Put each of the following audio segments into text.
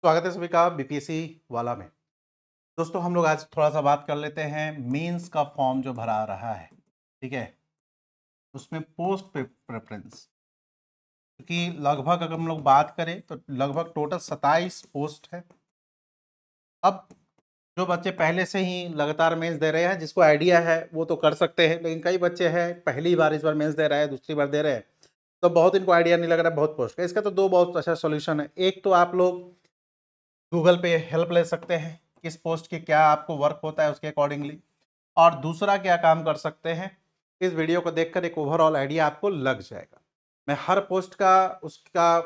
स्वागत है सभी का बीपीएससी वाला में। दोस्तों हम लोग आज थोड़ा सा बात कर लेते हैं मेंस का फॉर्म जो भरा रहा है, ठीक है। उसमें पोस्ट प्रेफरेंस क्योंकि लगभग अगर हम लोग बात करें तो लगभग टोटल 27 पोस्ट है। अब जो बच्चे पहले से ही लगातार मेंस दे रहे हैं, जिसको आइडिया है वो तो कर सकते हैं, लेकिन कई बच्चे हैं पहली बार इस बार मेंस दे रहे हैं, दूसरी बार दे रहे हैं, तो बहुत इनको आइडिया नहीं लग रहा है बहुत पोस्ट का। इसका तो दो बहुत अच्छा सोल्यूशन है। एक तो आप लोग गूगल पे हेल्प ले सकते हैं, किस पोस्ट की क्या आपको वर्क होता है उसके अकॉर्डिंगली। और दूसरा क्या काम कर सकते हैं, इस वीडियो को देखकर एक ओवरऑल आइडिया आपको लग जाएगा। मैं हर पोस्ट का उसका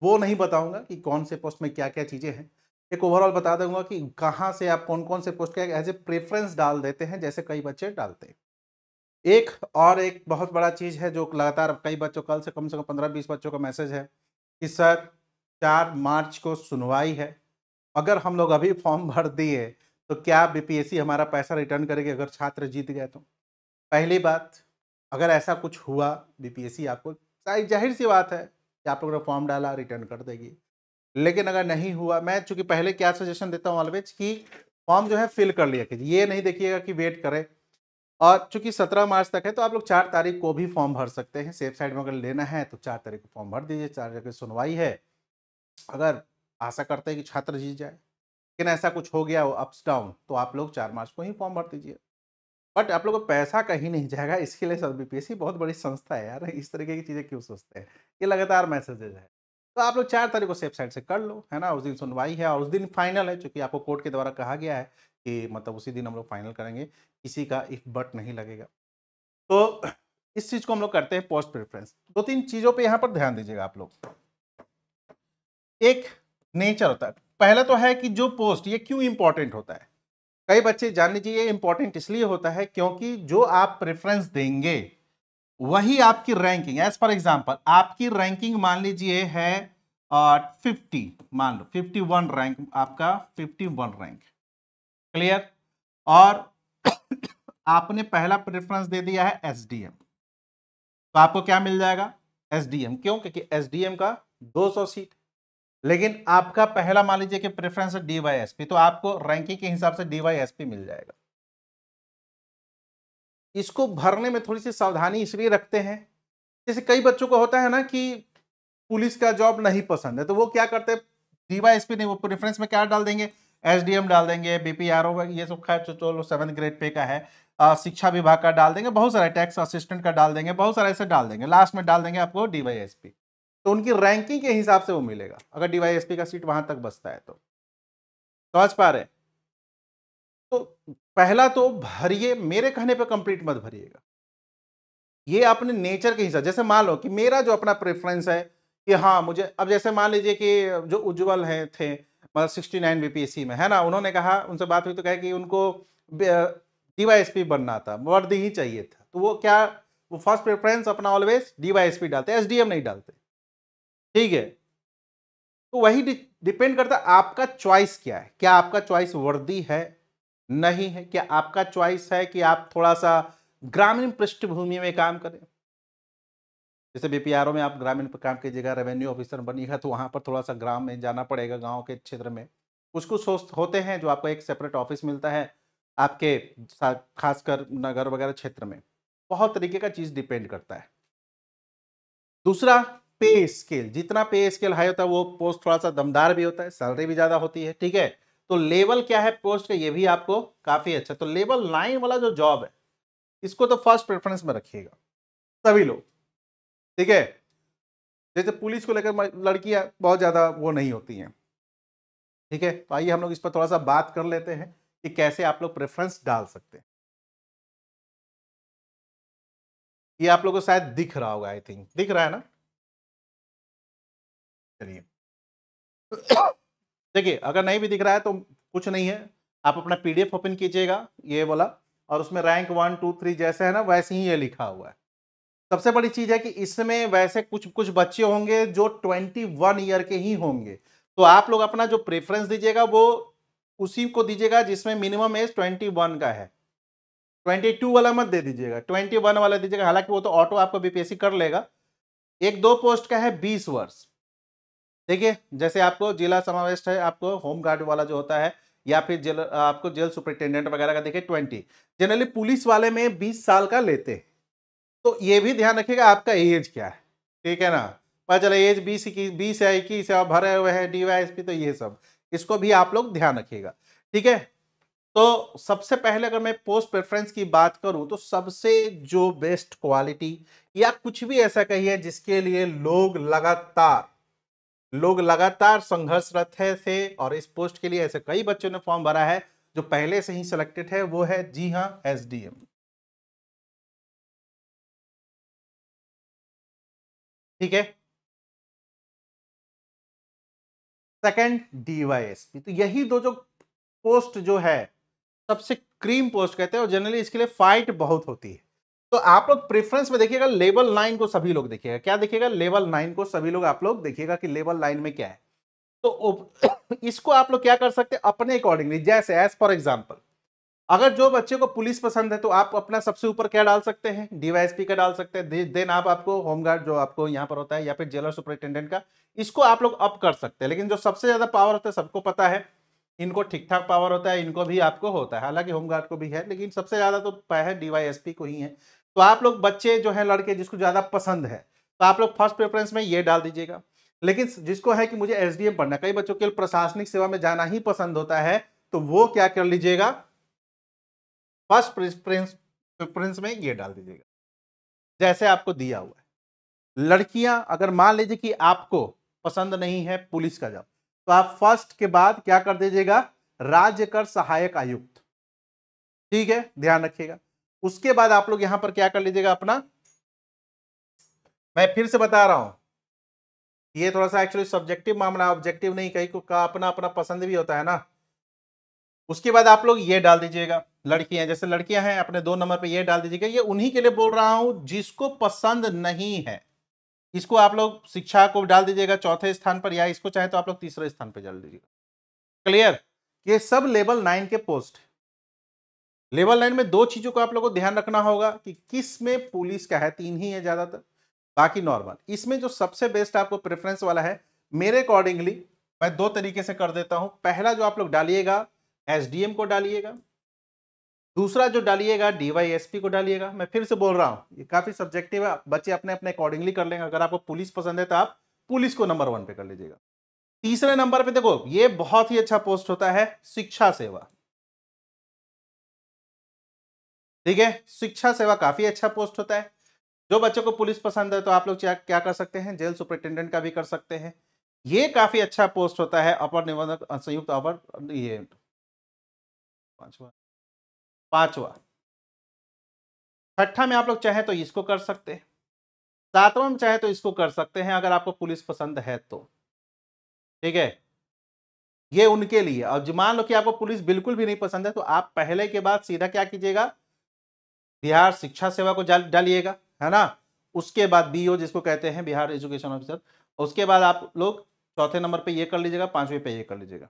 वो नहीं बताऊंगा कि कौन से पोस्ट में क्या क्या चीज़ें हैं, एक ओवरऑल बता दूंगा कि कहाँ से आप कौन कौन से पोस्ट का एज ए प्रेफरेंस डाल देते हैं, जैसे कई बच्चे डालते हैं। एक बहुत बड़ा चीज़ है जो लगातार कई बच्चों, कल से कम 15-20 बच्चों का मैसेज है कि सर 4 मार्च को सुनवाई है, अगर हम लोग अभी फॉर्म भर दिए तो क्या बीपीएससी हमारा पैसा रिटर्न करेगी अगर छात्र जीत गए तो? पहली बात, अगर ऐसा कुछ हुआ बीपीएससी आपको, जाहिर सी बात है कि आप लोगों ने फॉर्म डाला रिटर्न कर देगी। लेकिन अगर नहीं हुआ, मैं चूंकि पहले क्या सजेशन देता हूँ ऑलवेज कि फॉर्म जो है फिल कर लिया कीजिए, ये नहीं देखिएगा कि वेट करें। और चूंकि 17 मार्च तक है तो आप लोग 4 तारीख को भी फॉर्म भर सकते हैं। सेफ साइड में अगर लेना है तो 4 तारीख को फॉर्म भर दीजिए। 4 तारीख की सुनवाई है, अगर आशा करते हैं कि छात्र जीत जाए, लेकिन ऐसा कुछ हो गया वो अप्स डाउन, तो आप लोग 4 मार्च को ही फॉर्म भर दीजिए। बट आप लोगों को पैसा कहीं नहीं जाएगा, इसके लिए सब बीपीएससी बहुत बड़ी संस्था है यार, इस तरीके की चीज़ें क्यों सोचते हैं? ये लगातार मैसेजेज है। तो आप लोग 4 तारीख को सेफ साइड से कर लो, है ना? उस दिन सुनवाई है और उस दिन फाइनल है, चूँकि आपको कोर्ट के द्वारा कहा गया है कि मतलब उसी दिन हम लोग फाइनल करेंगे, किसी का इफ बट नहीं लगेगा। तो इस चीज़ को हम लोग करते हैं पोस्ट प्रेफ़रेंस। 2-3 चीज़ों पे यहाँ पर ध्यान दीजिएगा आप लोग। एक नेचर होता है। पहला तो है कि जो पोस्ट ये क्यों इंपॉर्टेंट होता है? कई बच्चे जान लीजिए ये इंपॉर्टेंट इसलिए होता है क्योंकि जो आप प्रेफरेंस देंगे वही आपकी रैंकिंग, एज फॉर एग्जांपल आपकी रैंकिंग मान लीजिए है 50, मान लो 51 रैंक आपका, 51 रैंक, क्लियर। और आपने पहला प्रेफरेंस दे दिया है एसडीएम, तो आपको क्या मिल जाएगा? एसडीएम। क्यों? क्योंकि एसडीएम का 200 सीट। लेकिन आपका पहला मान लीजिए कि प्रेफरेंस है डीवाईएसपी, तो आपको रैंकिंग के हिसाब से डीवाईएसपी मिल जाएगा। इसको भरने में थोड़ी सी सावधानी इसलिए रखते हैं, जैसे कई बच्चों को होता है ना कि पुलिस का जॉब नहीं पसंद है, तो वो क्या करते हैं, डीवाईएसपी नहीं, वो प्रेफरेंस में क्या डाल देंगे? एसडीएम डाल देंगे, बीपीआरओ, ये सब खैर चलो 7th ग्रेड पे का है। शिक्षा विभाग का डाल देंगे, बहुत सारे टैक्स असिस्टेंट का डाल देंगे, बहुत सारे ऐसे डाल देंगे, लास्ट में डाल देंगे आपको डीवाईएसपी। तो उनकी रैंकिंग के हिसाब से वो मिलेगा, अगर डीवाईएसपी का सीट वहां तक बचता है तो। समझ पा रहे हैं? तो पहला तो भरिए, मेरे कहने पे कंप्लीट मत भरिएगा, ये अपने नेचर के हिसाब, जैसे मान लो कि मेरा जो अपना प्रेफरेंस है कि हाँ मुझे, अब जैसे मान लीजिए कि जो उज्जवल है थे, मतलब 69 बीपीएससी में है ना, उन्होंने कहा, उनसे बात हुई तो कहा कि उनको डीवाईएसपी बनना था, वर्दी ही चाहिए था, तो वो क्या, वो फर्स्ट प्रेफरेंस अपना ऑलवेज डीवाईएसपी डालते, एसडीएम नहीं डालते, ठीक है। तो वही डिपेंड करता है आपका चॉइस क्या है, क्या आपका चॉइस वर्दी है, नहीं है, क्या आपका चॉइस है कि आप थोड़ा सा ग्रामीण पृष्ठभूमि में काम करें। जैसे बीपीआरओ में आप ग्रामीण पे काम कीजिएगा, रेवेन्यू ऑफिसर बनिएगा, तो वहाँ पर थोड़ा-सा ग्राम में जाना पड़ेगा, गाँव के क्षेत्र में। कुछ-कुछ सोच होते हैं जो आपको एक सेपरेट ऑफिस मिलता है, आपके सा खासकर नगर वगैरह क्षेत्र में। बहुत तरीके का चीज़ डिपेंड करता है। दूसरा, पे स्केल, जितना पे स्केल हाई होता है वो पोस्ट थोड़ा-सा दमदार भी होता है, सैलरी भी ज़्यादा होती है, ठीक है? तो लेवल क्या है पोस्ट का, ये भी आपको काफ़ी अच्छा, तो लेवल 9 वाला जो जॉब है, इसको तो फर्स्ट प्रेफ़रेंस में रखिएगा, सभी लोग, ठीक है? जैसे पुलिस को लेकर लड़कियां बहुत ज्यादा वो नहीं होती हैं, ठीक है। तो आइए हम लोग इस पर थोड़ा सा बात कर लेते हैं कि कैसे आप लोग प्रेफरेंस डाल सकते हैं। ये आप लोगों को शायद दिख रहा होगा, आई थिंक दिख रहा है ना? चलिए। देखिए, अगर नहीं भी दिख रहा है तो कुछ नहीं है, आप अपना पीडीएफ ओपन कीजिएगा, ये वाला, और उसमें रैंक 1 2 3 जैसे है ना वैसे ही ये लिखा हुआ है। सबसे बड़ी चीज है कि इसमें वैसे कुछ कुछ बच्चे होंगे जो 21 ईयर के ही होंगे, तो आप लोग अपना जो प्रेफरेंस दीजिएगा वो उसी को दीजिएगा जिसमें मिनिमम एज 21 का है। 22 वाला मत दे दीजिएगा, 21 वाला दीजिएगा, हालांकि वो तो ऑटो आपको बीपीएससी कर लेगा। एक दो पोस्ट का है 20 वर्ष, देखिए जैसे आपको जिला समाविष्ट है, आपको होम गार्ड वाला जो होता है, या फिर जेल, आपको जेल सुपरिटेंडेंट वगैरह का देखिए 20, जनरली पुलिस वाले में 20 साल का लेते हैं। तो ये भी ध्यान रखिएगा आपका एज क्या है, ठीक है ना। पता चला एज 20 है, 21 है और भरे हुए हैं डीवाईएसपी, तो ये सब इसको भी आप लोग ध्यान रखिएगा, ठीक है। तो सबसे पहले अगर मैं पोस्ट प्रेफरेंस की बात करूं तो सबसे जो बेस्ट क्वालिटी या कुछ भी ऐसा कहिए जिसके लिए लोग लगातार संघर्षरत है थे, और इस पोस्ट के लिए ऐसे कई बच्चों ने फॉर्म भरा है जो पहले से ही सिलेक्टेड है, वो है जी हां एसडीएम, ठीक है। सेकंड डीवाईएसपी, तो यही दो जो पोस्ट जो है सबसे क्रीम पोस्ट कहते हैं, और जनरली इसके लिए फाइट बहुत होती है। तो आप लोग प्रेफरेंस में देखिएगा लेवल 9 को सभी लोग देखिएगा, क्या देखिएगा, लेवल 9 को सभी लोग आप लोग देखिएगा कि लेवल 9 में क्या है। तो इसको आप लोग क्या कर सकते हैं अपने अकॉर्डिंगली, जैसे एज फॉर एग्जांपल अगर जो बच्चे को पुलिस पसंद है तो आप अपना सबसे ऊपर क्या डाल सकते हैं, डीवाईएसपी का डाल सकते हैं, देन आप आपको होमगार्ड जो आपको यहां पर होता है, या फिर जेलर सुपरिटेंडेंट का, इसको आप लोग अप कर सकते हैं। लेकिन जो सबसे ज्यादा पावर होता है सबको पता है, इनको ठीक ठाक पावर होता है, इनको भी आपको होता है, हालांकि होमगार्ड को भी है, लेकिन सबसे ज्यादा तो है डीवाईएसपी को ही है। तो आप लोग बच्चे जो है लड़के जिसको ज्यादा पसंद है तो आप लोग फर्स्ट प्रेफरेंस में ये डाल दीजिएगा। लेकिन जिसको है कि मुझे एसडीएम पढ़ना, कई बच्चों के प्रशासनिक सेवा में जाना ही पसंद होता है, तो वो क्या कर लीजिएगा, फर्स्ट प्रेफरेंस में ये डाल दीजिएगा जैसे आपको दिया हुआ है। लड़कियां अगर मान लीजिए कि आपको पसंद नहीं है पुलिस का जॉब, तो आप फर्स्ट के बाद क्या कर दीजिएगा, राज्य कर सहायक आयुक्त, ठीक है, ध्यान रखिएगा। उसके बाद आप लोग यहां पर क्या कर लीजिएगा अपना, मैं फिर से बता रहा हूं, ये थोड़ा सा एक्चुअली सब्जेक्टिव मामला, ऑब्जेक्टिव नहीं, कहीं को का अपना अपना पसंद भी होता है ना। उसके बाद आप लोग ये डाल दीजिएगा, लड़कियां जैसे लड़कियां हैं अपने 2 नंबर पे ये डाल दीजिएगा। ये उन्हीं के लिए बोल रहा हूं जिसको पसंद नहीं है, इसको आप लोग शिक्षा को डाल दीजिएगा चौथे स्थान पर, या इसको चाहे तो आप लोग तीसरे स्थान पर डाल दीजिएगा। क्लियर, ये सब लेवल 9 के पोस्ट। लेवल 9 में दो चीजों को आप लोगों को ध्यान रखना होगा कि किस में पुलिस का है, 3 ही है ज्यादातर, बाकी नॉर्मल। इसमें जो सबसे बेस्ट आपको प्रेफरेंस वाला है, मेरे अकॉर्डिंगली मैं 2 तरीके से कर देता हूं। पहला जो आप लोग डालिएगा एसडीएम को डालिएगा, दूसरा जो डालिएगा डीवाईएसपी को डालिएगा। मैं फिर से बोल रहा हूं ये काफी सब्जेक्टिव है, बच्चे अपने अपने अकॉर्डिंगली कर लेंगे। अगर आपको पुलिस पसंद है तो आप पुलिस को नंबर 1 पे कर लीजिएगा। तीसरे नंबर पे देखो ये बहुत ही अच्छा पोस्ट होता है शिक्षा सेवा, ठीक है, शिक्षा सेवा काफी अच्छा पोस्ट होता है। जो बच्चों को पुलिस पसंद है तो आप लोग क्या कर सकते हैं, जेल सुपरिटेंडेंट का भी कर सकते हैं। ये काफी अच्छा पोस्ट होता है अपर निबंधक संयुक्त अपर, ये पांचवा, पांचवा। छठा में आप लोग चाहे तो इसको कर सकते हैं, सातवां में चाहे तो इसको कर सकते हैं अगर आपको पुलिस पसंद है तो, ठीक है। ये उनके लिए। और जो मान लो कि आपको पुलिस बिल्कुल भी नहीं पसंद है तो आप पहले के बाद सीधा क्या कीजिएगा, बिहार शिक्षा सेवा को डालिएगा, है ना। उसके बाद बीओ जिसको कहते हैं बिहार एजुकेशन ऑफिसर, उसके बाद आप लोग चौथे नंबर पे ये कर लीजिएगा, पांचवें पे ये कर लीजिएगा।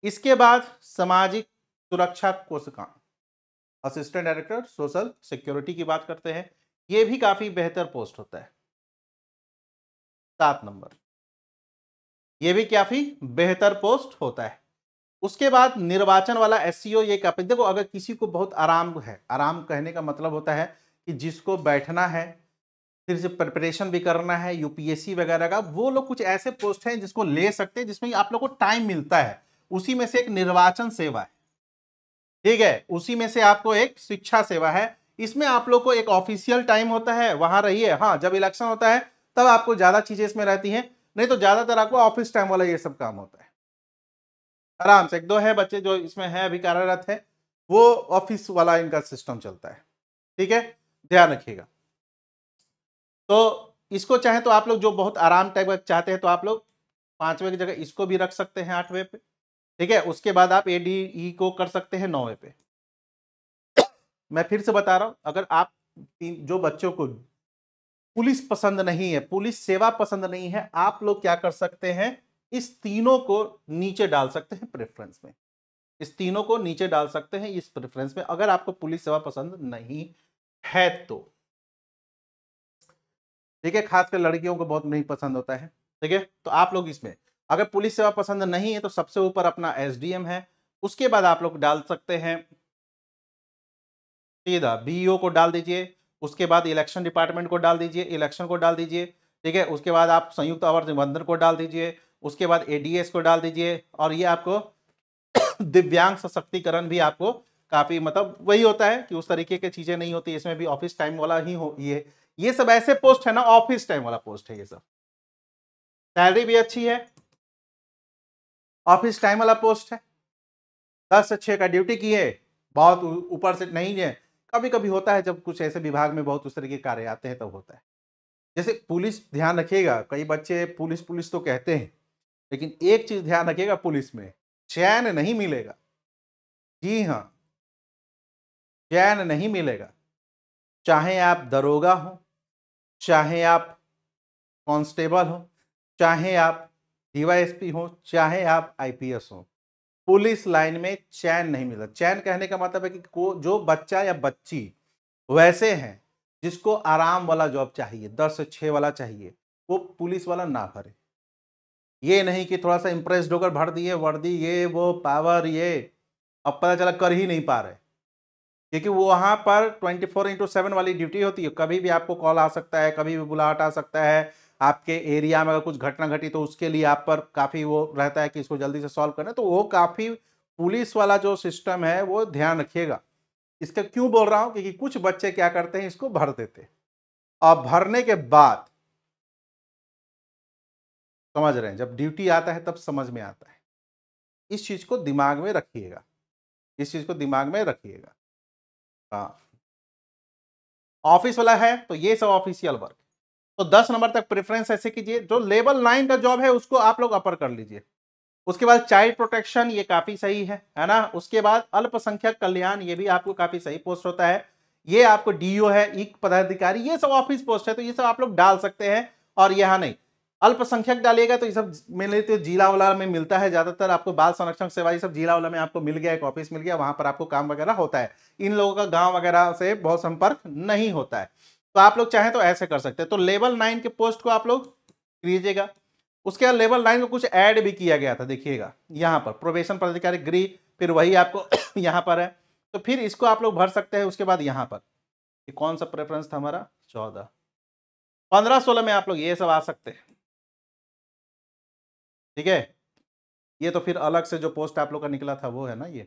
इसके बाद सामाजिक सुरक्षा कोषांग, असिस्टेंट डायरेक्टर सोशल सिक्योरिटी की बात करते हैं, ये भी काफी बेहतर पोस्ट होता है, 7 नंबर। ये भी काफी बेहतर पोस्ट होता है। उसके बाद निर्वाचन वाला एससीओ, ये काफी, देखो अगर किसी को बहुत आराम है, आराम कहने का मतलब होता है कि जिसको बैठना है, फिर से प्रिपरेशन भी करना है यूपीएससी वगैरह का, वो लोग कुछ ऐसे पोस्ट हैं जिसको ले सकते हैं जिसमें आप लोग को टाइम मिलता है। उसी में से एक निर्वाचन सेवा है, ठीक है, उसी में से आपको एक शिक्षा सेवा है। इसमें आप लोग को एक ऑफिशियल टाइम होता है, वहां रहिए, हाँ जब इलेक्शन होता है तब आपको ज्यादा चीजें इसमें रहती हैं, नहीं तो ज्यादातर आपको ऑफिस टाइम वाला ये सब काम होता है। आराम से 1-2 है बच्चे जो इसमें है अभी कार्यरत है, वो ऑफिस वाला इनका सिस्टम चलता है, ठीक है, ध्यान रखिएगा। तो इसको चाहे तो आप लोग जो बहुत आराम टाइप का चाहते हैं तो आप लोग 5वें की जगह इसको भी रख सकते हैं 8वें पे, ठीक है। उसके बाद आप एडीई को कर सकते हैं 9वें पे। मैं फिर से बता रहा हूं, अगर आप जो बच्चों को पुलिस पसंद नहीं है, पुलिस सेवा पसंद नहीं है, आप लोग क्या कर सकते हैं, इस तीनों को नीचे डाल सकते हैं प्रेफरेंस में, इस तीनों को नीचे डाल सकते हैं इस प्रेफरेंस में, अगर आपको पुलिस सेवा पसंद नहीं है तो, ठीक है। खासकर लड़कियों को बहुत नहीं पसंद होता है, ठीक है। तो आप लोग इसमें अगर पुलिस सेवा पसंद नहीं है तो सबसे ऊपर अपना एसडीएम है, उसके बाद आप लोग डाल सकते हैं सीधा बीईओ को डाल दीजिए, उसके बाद इलेक्शन डिपार्टमेंट को डाल दीजिए, इलेक्शन को डाल दीजिए, ठीक है। उसके बाद आप संयुक्त आवर्त निबंधन को डाल दीजिए, उसके बाद एडीएस को डाल दीजिए, और ये आपको दिव्यांग सशक्तिकरण भी आपको काफी मतलब वही होता है कि उस तरीके की चीजें नहीं होती, इसमें भी ऑफिस टाइम वाला ही हो। ये सब ऐसे पोस्ट है ना, ऑफिस टाइम वाला पोस्ट है ये सब, सैलरी भी अच्छी है, ऑफिस टाइम वाला पोस्ट है, 10 से 6 का ड्यूटी की है, बहुत ऊपर से नहीं है। कभी कभी होता है जब कुछ ऐसे विभाग में बहुत उस तरह के कार्य आते हैं तब होता है। जैसे पुलिस, ध्यान रखिएगा, कई बच्चे पुलिस पुलिस तो कहते हैं, लेकिन एक चीज ध्यान रखिएगा, पुलिस में चैन नहीं मिलेगा। जी हाँ, चैन नहीं मिलेगा। चाहे आप दरोगा हो, चाहे आप कांस्टेबल हो, चाहे आप डीवाईएसपी हो, चाहे आप आईपीएस हो, पुलिस लाइन में चैन नहीं मिलता। चैन कहने का मतलब है कि जो बच्चा या बच्ची वैसे हैं जिसको आराम वाला जॉब चाहिए, 10 से 6 वाला चाहिए, वो पुलिस वाला ना भरे। ये नहीं कि थोड़ा सा इंप्रेस्ड होकर भर दिए वर्दी, ये वो पावर, ये अब पता चला कर ही नहीं पा रहे, क्योंकि वो वहां पर 24/7 वाली ड्यूटी होती है। कभी भी आपको कॉल आ सकता है, कभी भी बुलाहट आ सकता है, आपके एरिया में अगर कुछ घटना घटी तो उसके लिए आप पर काफी वो रहता है कि इसको जल्दी से सॉल्व करना, तो वो काफी पुलिस वाला जो सिस्टम है वो ध्यान रखिएगा। इसका क्यों बोल रहा हूं, क्योंकि कुछ बच्चे क्या करते हैं, इसको भर देते, और भरने के बाद समझ रहे हैं, जब ड्यूटी आता है तब समझ में आता है। इस चीज को दिमाग में रखिएगा, इस चीज को दिमाग में रखिएगा। हाँ, ऑफिस वाला है तो ये सब ऑफिशियल वर्क। तो 10 नंबर तक प्रेफरेंस ऐसे कीजिए, जो लेवल 9 का जॉब है उसको आप लोग अपर कर लीजिए। उसके बाद चाइल्ड प्रोटेक्शन, ये काफी सही है ना। उसके बाद अल्पसंख्यक कल्याण, ये भी आपको काफी सही पोस्ट होता है। ये आपको डीओ है, एक पदाधिकारी, ये सब ऑफिस पोस्ट है, तो ये सब आप लोग डाल सकते हैं। और यहाँ नहीं, अल्पसंख्यक डालिएगा तो ये सब मिले तो जिला वाला में मिलता है ज्यादातर। आपको बाल संरक्षण सेवा ये सब जिला वाला में आपको मिल गया, एक ऑफिस मिल गया, वहां पर आपको काम वगैरह होता है। इन लोगों का गांव वगैरह से बहुत संपर्क नहीं होता है, तो आप लोग चाहें तो ऐसे कर सकते हैं। तो लेवल 9 के पोस्ट को आप लोग कीजिएगा। उसके बाद लेवल 9 में कुछ ऐड भी किया गया था, देखिएगा यहाँ पर प्रोबेशन पदाधिकारी गृह, फिर वही आपको यहाँ पर है, तो फिर इसको आप लोग भर सकते हैं। उसके बाद यहाँ पर ये कौन सा प्रेफरेंस था हमारा, 14, 15, 16 में आप लोग ये सब आ सकते हैं, ठीक है। ये तो फिर अलग से जो पोस्ट आप लोग का निकला था वो है ना ये।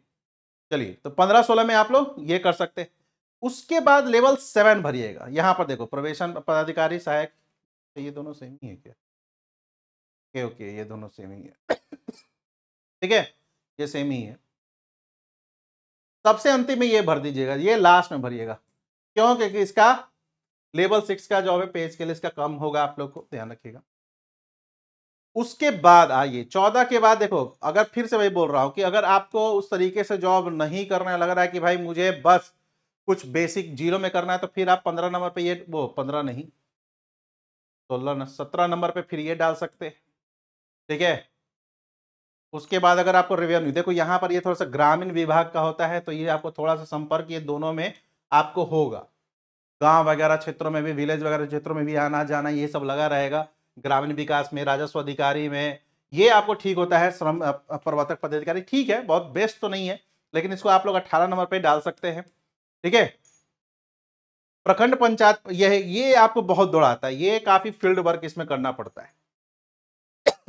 चलिए, तो 15, 16 में आप लोग ये कर सकते हैं। उसके बाद लेवल 7 भरिएगा। यहाँ पर देखो, प्रवेशन पदाधिकारी सहायक, तो ये दोनों सेम ही है क्या? ओके ओके, ये दोनों सेम ही है ठीक है, ये सेम ही है। सबसे अंतिम में ये भर दीजिएगा, ये लास्ट में भरिएगा। क्यों? क्योंकि इसका लेवल 6 का जॉब है, पे स्केल इसका कम होगा, आप लोग को ध्यान रखिएगा। उसके बाद आइए 14 के बाद देखो, अगर फिर से वही बोल रहा हूं कि अगर आपको उस तरीके से जॉब नहीं करने लग रहा है कि भाई मुझे बस कुछ बेसिक जीरो में करना है, तो फिर आप 15 नंबर पे ये, वो 15 नहीं, 16 17 नंबर पे फिर ये डाल सकते हैं, ठीक है। उसके बाद अगर आपको रेवेन्यू, देखो यहाँ पर ये थोड़ा सा ग्रामीण विभाग का होता है, तो ये आपको थोड़ा सा संपर्क ये दोनों में आपको होगा। गांव वगैरह क्षेत्रों में भी, विलेज वगैरह क्षेत्रों में भी आना जाना ये सब लगा रहेगा। ग्रामीण विकास में, राजस्व अधिकारी में, ये आपको ठीक होता है। श्रम प्रवर्तक पदाधिकारी ठीक है, बहुत बेस्ट तो नहीं है, लेकिन इसको आप लोग 18 नंबर पे डाल सकते हैं, ठीक है। प्रखंड पंचायत, ये आपको बहुत दौड़ाता है, ये काफी फील्ड वर्क इसमें करना पड़ता है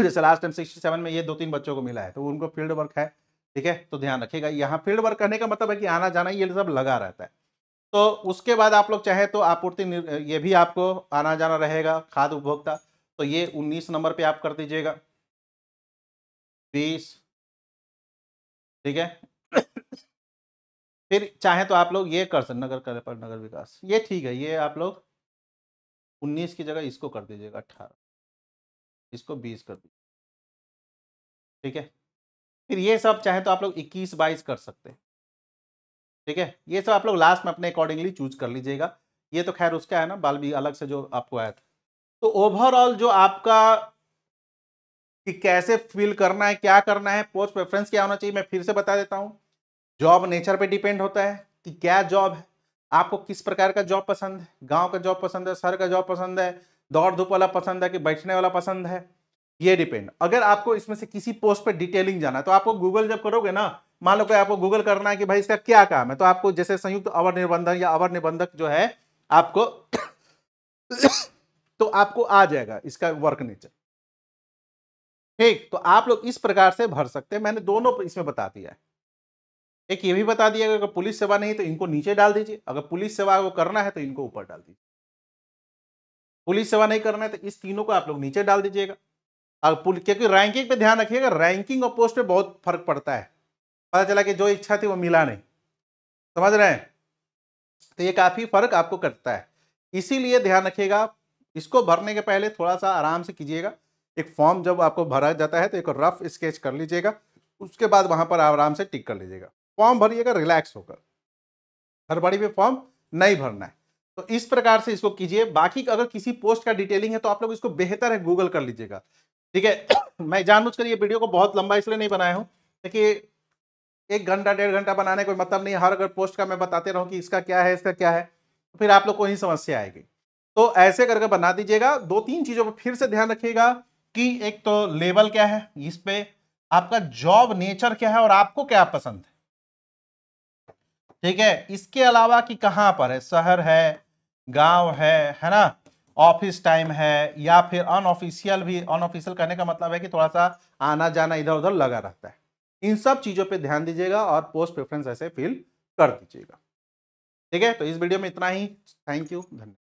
जैसे लास्ट टाइम 67 में ये 2-3 बच्चों को मिला है, तो उनको फील्ड वर्क है, ठीक है। तो ध्यान रखिएगा, यहाँ फील्ड वर्क करने का मतलब है कि आना जाना ये सब लगा रहता है। तो उसके बाद आप लोग चाहे तो आपूर्ति, ये भी आपको आना जाना रहेगा, खाद्य उपभोक्ता, तो ये 19 नंबर पे आप कर दीजिएगा, 20, ठीक है फिर चाहे तो आप लोग ये कर सकते, नगर कर पर नगर विकास, ये ठीक है, ये आप लोग 19 की जगह इसको कर दीजिएगा 18, इसको 20 कर दीजिए, ठीक है। फिर ये सब चाहे तो आप लोग 21-22 कर सकते हैं, ठीक है। ये सब आप लोग लास्ट में अपने अकॉर्डिंगली चूज कर लीजिएगा। ये तो खैर उसका है ना, बाल भी अलग से जो आपको आया था। तो ओवरऑल जो आपका कि कैसे फिल करना है, क्या करना है, पोस्ट प्रेफरेंस क्या होना चाहिए, मैं फिर से बता देता हूं। जॉब नेचर पे डिपेंड होता है कि क्या जॉब है, आपको किस प्रकार का जॉब पसंद है, गांव का जॉब पसंद है, शहर का जॉब पसंद है, दौड़ धूप वाला पसंद है कि बैठने वाला पसंद है, ये डिपेंड। अगर आपको इसमें से किसी पोस्ट पे डिटेलिंग जाना है तो आपको गूगल जब करोगे ना, मान लो कि आपको गूगल करना है कि भाई इसका क्या काम है, तो आपको जैसे संयुक्त अवर निबंधन या अवर निबंधक जो है आपको तो आपको आ जाएगा इसका वर्क नेचर। ठीक, तो आप लोग इस प्रकार से भर सकते हैं। मैंने दोनों इसमें बता दिया है। एक ये भी बता दिया अगर पुलिस सेवा नहीं तो इनको नीचे डाल दीजिए, अगर पुलिस सेवा को करना है तो इनको ऊपर डाल दीजिए। पुलिस सेवा नहीं करना है तो इस तीनों को आप लोग नीचे डाल दीजिएगा। क्योंकि रैंकिंग पे ध्यान रखिएगा, रैंकिंग और पोस्ट पे बहुत फर्क पड़ता है। पता चला कि जो इच्छा थी वो मिला नहीं, समझ रहे हैं? तो ये काफी फर्क आपको करता है, इसीलिए ध्यान रखिएगा। इसको भरने के पहले थोड़ा सा आराम से कीजिएगा। एक फॉर्म जब आपको भरा जाता है तो एक रफ स्केच कर लीजिएगा, उसके बाद वहां पर आराम से टिक कर लीजिएगा। फॉर्म भरिएगा रिलैक्स होकर, हड़बड़ी में फॉर्म नहीं भरना है। तो इस प्रकार से इसको कीजिए। बाकी अगर किसी पोस्ट का डिटेलिंग है तो आप लोग इसको बेहतर है गूगल कर लीजिएगा, ठीक है। मैं जानबूझकर ये वीडियो को बहुत लंबा इसलिए नहीं बनाया हूं, देखिए 1 घंटा 1.5 घंटा बनाने कोई मतलब नहीं। हर अगर पोस्ट का मैं बताते रहूं कि इसका क्या है इसका क्या है, तो फिर आप लोग को ही समस्या आएगी। तो ऐसे करके बना दीजिएगा। 2-3 चीजों पर फिर से ध्यान रखिएगा कि एक तो लेवल क्या है, इस पे आपका जॉब नेचर क्या है और आपको क्या पसंद है, ठीक है। इसके अलावा कि कहां पर है, शहर है, गांव है ना, ऑफिस टाइम है, या फिर अनऑफिशियल भी। अनऑफिशियल कहने का मतलब है कि थोड़ा सा आना जाना इधर उधर लगा रहता है। इन सब चीजों पे ध्यान दीजिएगा और पोस्ट प्रेफरेंस ऐसे फिल कर दीजिएगा, ठीक है। तो इस वीडियो में इतना ही। थैंक यू, धन्यवाद।